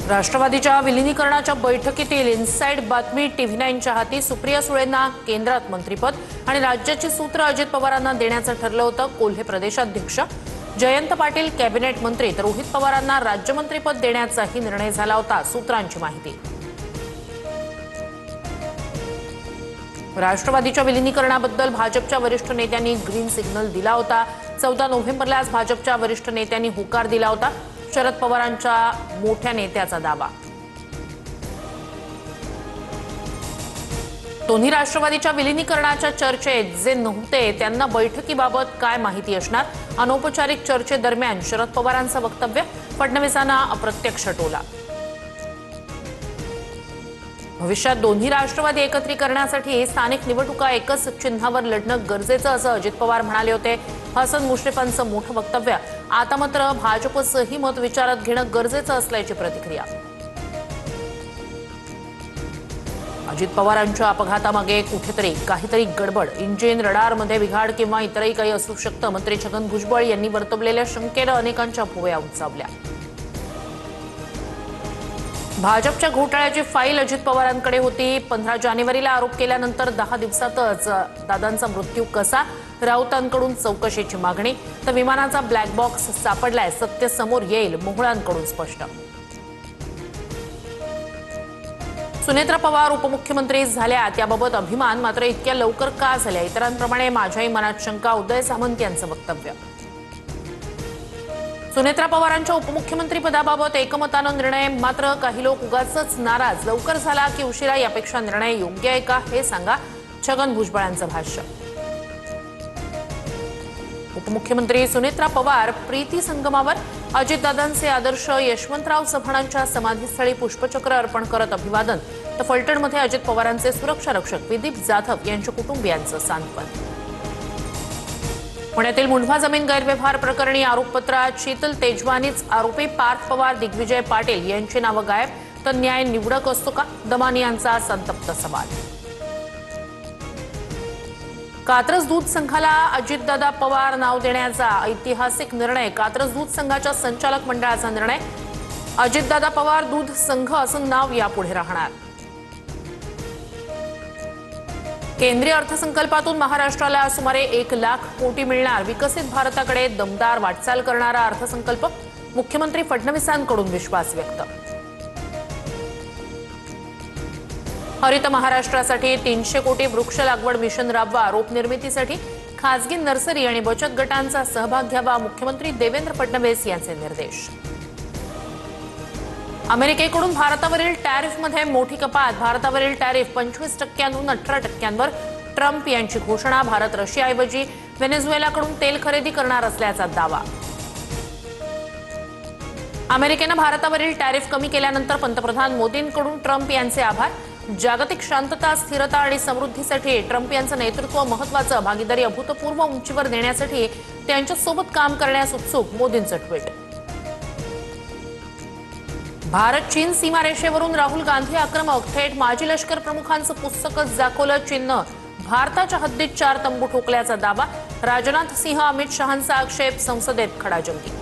राष्ट्रवादीच्या विलीनीकरणाच्या बैठकीतील इनसाइड बातमी TV9च्या हाती. सुप्रिया सुळेंना केंद्रात मंत्रिपद आणि राज्याची सूत्र अजित पवारांना देण्याचं ठरलं होतं. कोल्हे प्रदेशाध्यक्ष जयंत पाटील कॅबिनेट मंत्री तर रोहित पवारांना राज्यमंत्रीपद देण्याचाही निर्णय झाला होता. सूत्रांची माहिती. राष्ट्रवादीच्या विलीनीकरणाबद्दल भाजपच्या वरिष्ठ नेत्यांनी ग्रीन सिग्नल दिला होता. 14 नोव्हेंबरला भाजपच्या वरिष्ठ नेत्यांनी होकार दिला होता. शरद पवारांच्या मोठ्या नेत्याचा दावा. दोन्ही राष्ट्रवादीच्या विलीनीकरणाच्या चर्चेत जे नव्हते त्यांना बैठकीबाबत काय माहिती असणार? अनौपचारिक चर्चेदरम्यान शरद पवारांचं वक्तव्य, फडणवीसांना अप्रत्यक्ष टोला. भविष्यात दोन्ही राष्ट्रवादी एकत्रीकरणासाठी स्थानिक निवडणुका एकच चिन्हावर लढणं गरजेचं असं अजित पवार म्हणाले होते. हसन मुश्रीफांचं मोठं वक्तव्य. आता मात्र भाजपचंही मत विचारात घेणं गरजेचं असल्याची प्रतिक्रिया. अजित पवारांच्या अपघातामागे कुठेतरी काहीतरी गडबड. इंजिन, रडारमध्ये बिघाड किंवा इतरही काही असू शकतं. मंत्री छगन भुजबळ यांनी वर्तवलेल्या शंकेनं अनेकांच्या भुवया उंचावल्या. भाजपच्या घोटाळ्याची फाईल अजित पवारांकडे होती. 15 जानेवारीला आरोप केल्यानंतर 10 दिवसातच दादांचा मृत्यू कसा? राऊतांकडून चौकशीची मागणी. तर विमानाचा ब्लॅक बॉक्स सापडलाय, सत्य समोर येईल, मोहोळांकडून स्पष्ट. सुनेत्रा पवार उपमुख्यमंत्री झाल्या त्याबाबत अभिमान, मात्र इतक्या लवकर का झाल्या? इतरांप्रमाणे माझ्याही मनात शंका. उदय सामंत यांचं वक्तव्य. सुनेत्रा पवारांच्या उपमुख्यमंत्री पदाबाबत एकमतानं निर्णय, मात्र काही लोक उगाचच नाराज. लवकर झाला की उशिरा यापेक्षा निर्णय योग्य आहे का हे सांगा. छगन भुजबळांचं भाष्य. उपमुख्यमंत्री सुनेत्रा पवार प्रीती संगमावर अजितदादांचे आदर्श यशवंतराव चव्हाणांच्या समाधीस्थळी पुष्पचक्र अर्पण करत अभिवादन. तर फलटणमध्ये अजित पवारांचे सुरक्षा रक्षक विदीप जाधव यांच्या कुटुंबियांचं सांत्वन. पुण्यातील मुंढवा जमीन गैरव्यवहार प्रकरणी आरोपपत्रात शीतल तेजवानीच आरोपी. पार्थ पवार, दिग्विजय पाटील यांची नावं गायब. तर न्याय निवडक असतो का? दमानी यांचा संतप्त सवाल. कात्रज दूध संघाला अजितदादा पवार नाव देण्याचा ऐतिहासिक निर्णय. कात्रज दूध संघाच्या संचालक मंडळाचा निर्णय. अजितदादा पवार दूध संघ असं नाव यापुढे राहणार. केंद्रीय अर्थसंकल्पातून महाराष्ट्राला सुमारे 1 लाख कोटी मिळणार. विकसित भारताकडे दमदार वाटचाल करणारा अर्थसंकल्प. मुख्यमंत्री फडणवीसांकडून विश्वास व्यक्त. हरित महाराष्ट्रासाठी 300 कोटी वृक्ष लागवड मिशन राबवा. रोप निर्मितीसाठी खासगी नर्सरी आणि बचत गटांचा सहभाग घ्यावा. मुख्यमंत्री देवेंद्र फडणवीस यांचे निर्देश. अमेरिकेकडून भारतावरील टॅरिफमध्ये मोठी कपात. भारतावरील टॅरिफ 25%वरून 18%वर. ट्रम्प यांची घोषणा. भारत रशियाऐवजी व्हेनेझुएलाकडून तेल खरेदी करणार असल्याचा दावा. अमेरिकेनं भारतावरील टॅरिफ कमी केल्यानंतर पंतप्रधान मोदींकडून ट्रम्प यांचे आभार. जागतिक शांतता, स्थिरता आणि समृद्धीसाठी ट्रम्प यांचं नेतृत्व महत्वाचं. भागीदारी अभूतपूर्व उंचीवर नेण्यासाठी त्यांच्यासोबत काम करण्यास उत्सुक. मोदींचं ट्विट. भारत चीन सीमारेषेवरून राहुल गांधी आक्रमक. थेट माजी लष्कर प्रमुखांचं पुस्तकच दाखवलं चीननं. भारताच्या हद्दीत 4 तंबू ठोकल्याचा दावा. राजनाथ सिंह, अमित शहांचा आक्षेप. संसदेत खडाजंगी.